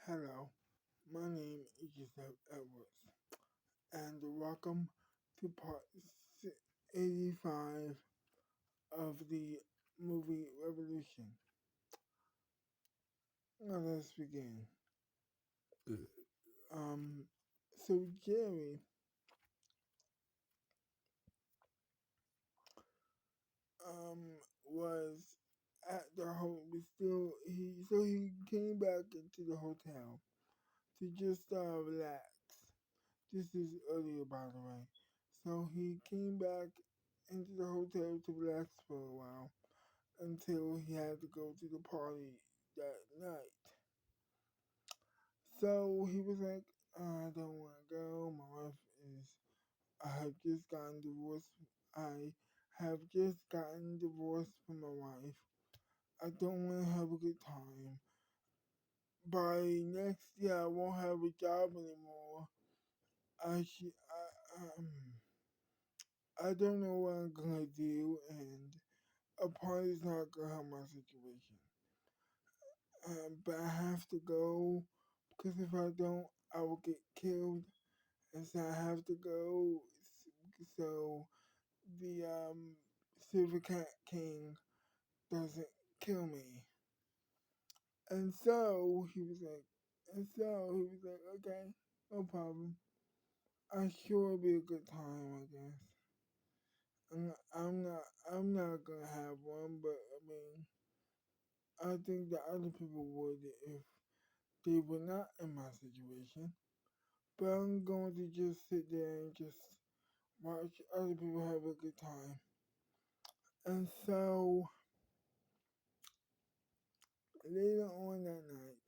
Hello, my name is Yusef and welcome to part 85 of the movie Revolution. Now let's begin. Um, so Jerry was at the hotel. He came back into the hotel to just relax. This is earlier, by the way. So he came back into the hotel to relax for a while until he had to go to the party that night. So he was like, I don't want to go. My wife is, I have just gotten divorced. I have just gotten divorced from my wife. I don't want to have a good time. By next year, I won't have a job anymore. I should, I don't know what I'm gonna do, and a party's not gonna help my situation. But I have to go because if I don't, I will get killed, and so I have to go. So the Silver Cat King doesn't kill me. And so he was like, okay, no problem. I'm sure it'll be a good time, I guess. I'm not gonna have one, but I mean, I think that other people would if they were not in my situation. But I'm going to just sit there and just watch other people have a good time. And so later on that night,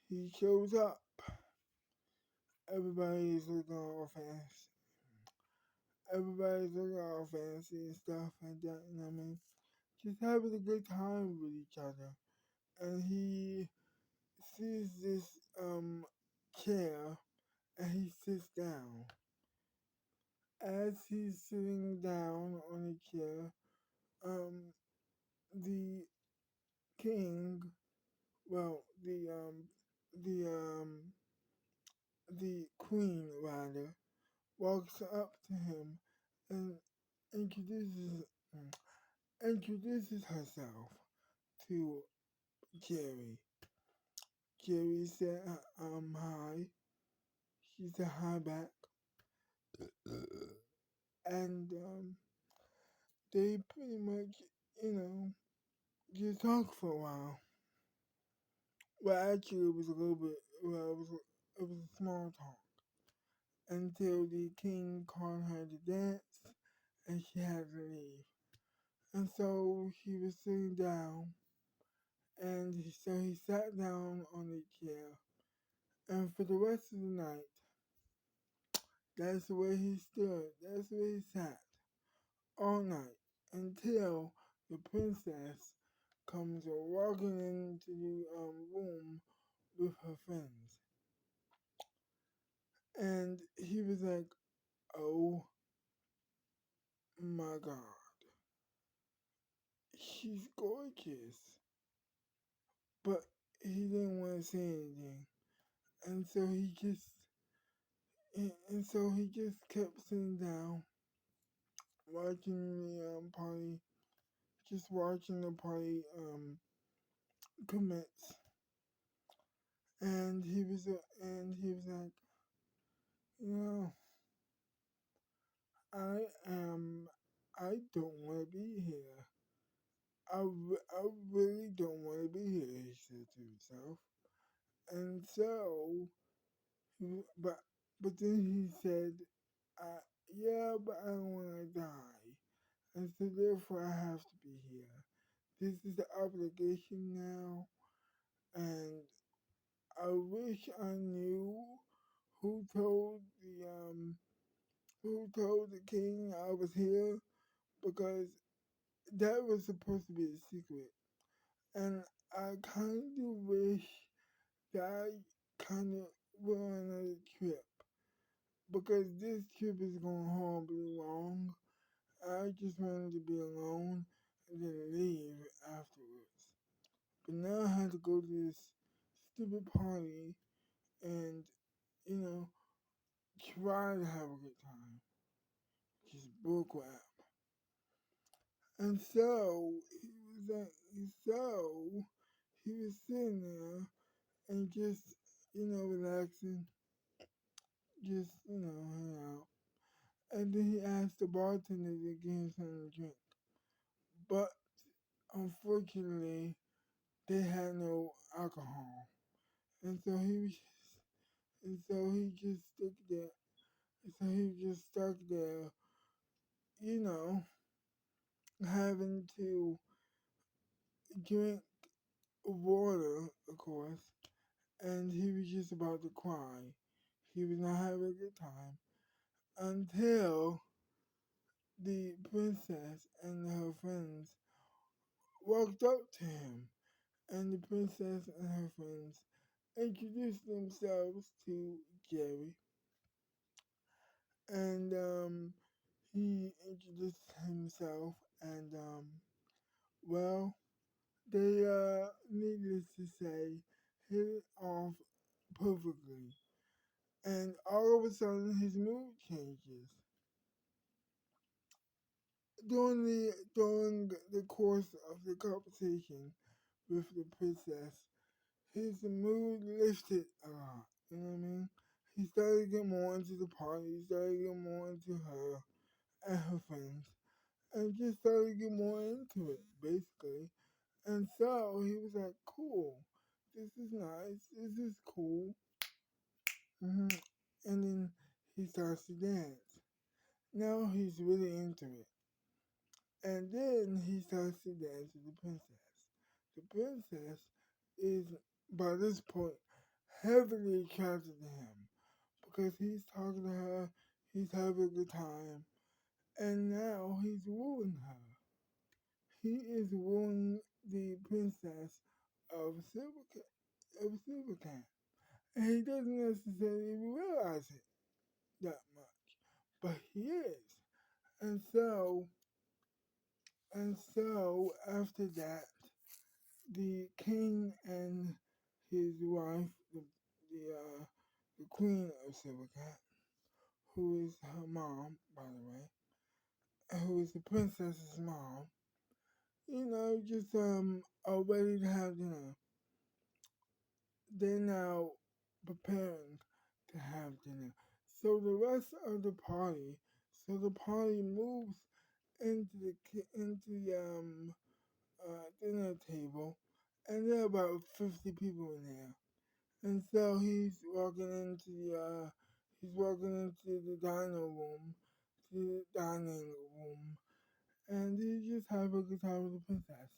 he shows up. Everybody's looking all fancy. Everybody's looking all fancy and stuff like that. And I mean, just having a good time with each other. And he sees this chair and he sits down. As he's sitting down on the chair, um, the king, well, the the queen rather, walks up to him and introduces introduces herself to Jerry. Jerry said, hi." She said hi back, and they pretty much, you know, just talked for a while. Well, actually, it was a little bit. Well, it was a small talk until the king called her to dance, and she had to leave. And so he was sitting down, and so he sat down on the chair, and for the rest of the night, that's where he stood. That's where he sat all night until the princess comes walking into the room with her friends. And he was like, oh my god, she's gorgeous. But he didn't want to say anything. And so he just kept sitting down, watching the party, just watching the party commence. And he was like, you know, I am, I don't want to be here. I really don't want to be here, he said to himself. And so, but then he said, I, yeah, but I don't want to die. And so therefore I have to be here. This is the obligation now, and I wish I knew who told the king I was here because that was supposed to be a secret. And I kind of wish that I kind of went on another trip because this trip is going horribly wrong. I just wanted to be alone and then leave afterwards. But now I have to go to this stupid party and, you know, try to have a good time. Just bullcrap. And so he was sitting there and just, relaxing, just, hang out. And then he asked the bartender to get him something to drink. But unfortunately, they had no alcohol. And so he was and so he just stuck there. So he just stuck there, you know, having to drink water, of course, and he was just about to cry. He was not having a good time until the princess and her friends walked up to him, and the princess and her friends introduced themselves to Jerry, and he introduced himself, and well, they needless to say, hit it off perfectly, and all of a sudden his mood changes. During the course of the conversation with the princess, his mood lifted a lot. You know what I mean? He started to get more into the party. He started to get more into her and her friends, and just started to get more into it, basically. And so he was like, "Cool, this is nice. This is cool." And then he starts to dance. Now he's really into it. And then he starts to dance with the princess. The princess is, by this point, heavily attracted to him because he's talking to her, he's having a good time, and now he's wooing her. He is wooing the princess of Silver Cat. And he doesn't necessarily realize it that much, but he is. And so, after that, the king and his wife, the, uh, the queen of Silvercat, who is her mom, by the way, who is the princess's mom, just are ready to have dinner. They're now preparing to have dinner. So the party moves into the dinner table, and there are about 50 people in there. And so he's walking into the dining room, and he just have a good time with the princess,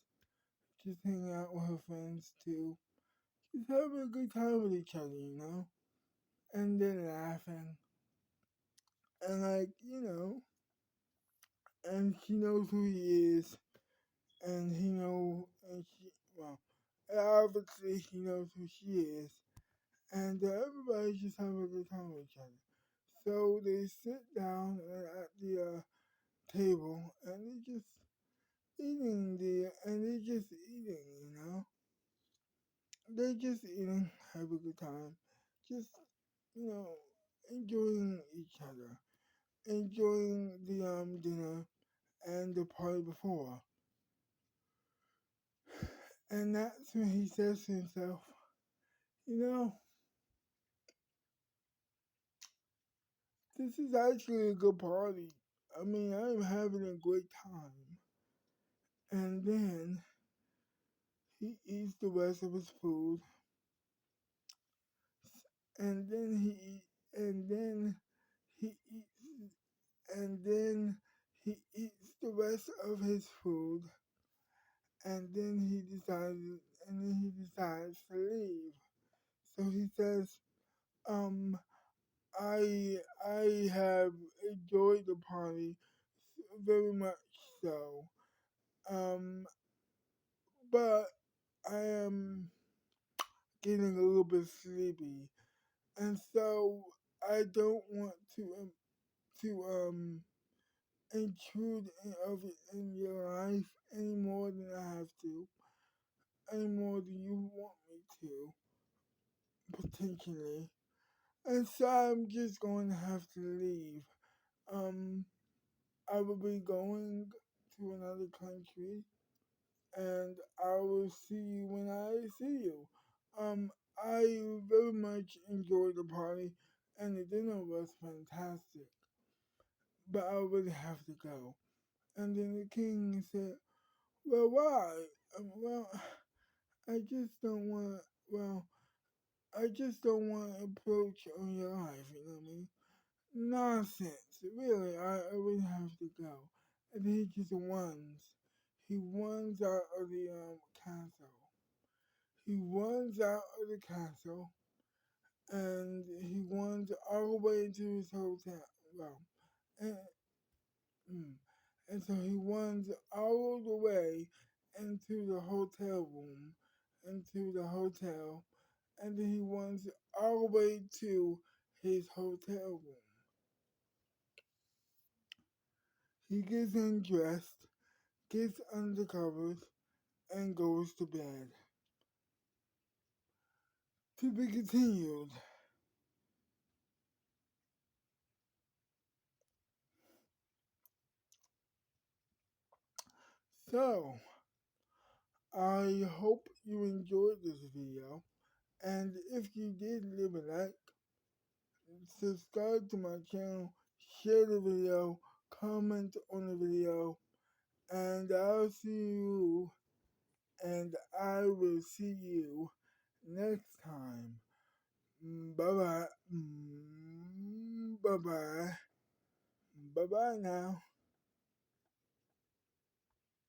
just hanging out with her friends too, just having a good time with each other, and then laughing, and and she knows who he is, and he know, and she, well, obviously he knows who she is, and everybody's just having a good time with each other. So they sit down at the table, and they're just eating. They're just eating, have a good time, just you know, enjoying each other, enjoying the dinner and the party before. And that's when he says to himself, you know, this is actually a good party. I mean, I'm having a great time. And then he eats the rest of his food, and then and then he eats, and then he eats the rest of his food, and then he decides to leave. So he says, um, I have enjoyed the party very much so. Um, but I am getting a little bit sleepy, and so I don't want to intrude in your life any more than I have to, any more than you want me to. potentially. And so I'm just going to have to leave. Um, I will be going to another country, and I will see you when I see you. Um, I very much enjoyed the party, and the dinner was fantastic, but I really have to go. And then the king said, "Well, why? Well, I just don't want. Well, I just don't want to approach on your life. You know what I mean? Nonsense. Really, I really have to go." And he just runs. He runs out of the castle. He runs out of the castle, and he runs all the way into his hotel. Well, and, mm, and so he runs all the way into the hotel room, into the hotel, and then he runs all the way to his hotel room. He gets undressed, gets under covers, and goes to bed. To be continued. So, I hope you enjoyed this video, and if you did, leave a like, subscribe to my channel, share the video, comment on the video, and I will see you next time. Bye bye. Bye bye. Bye bye now.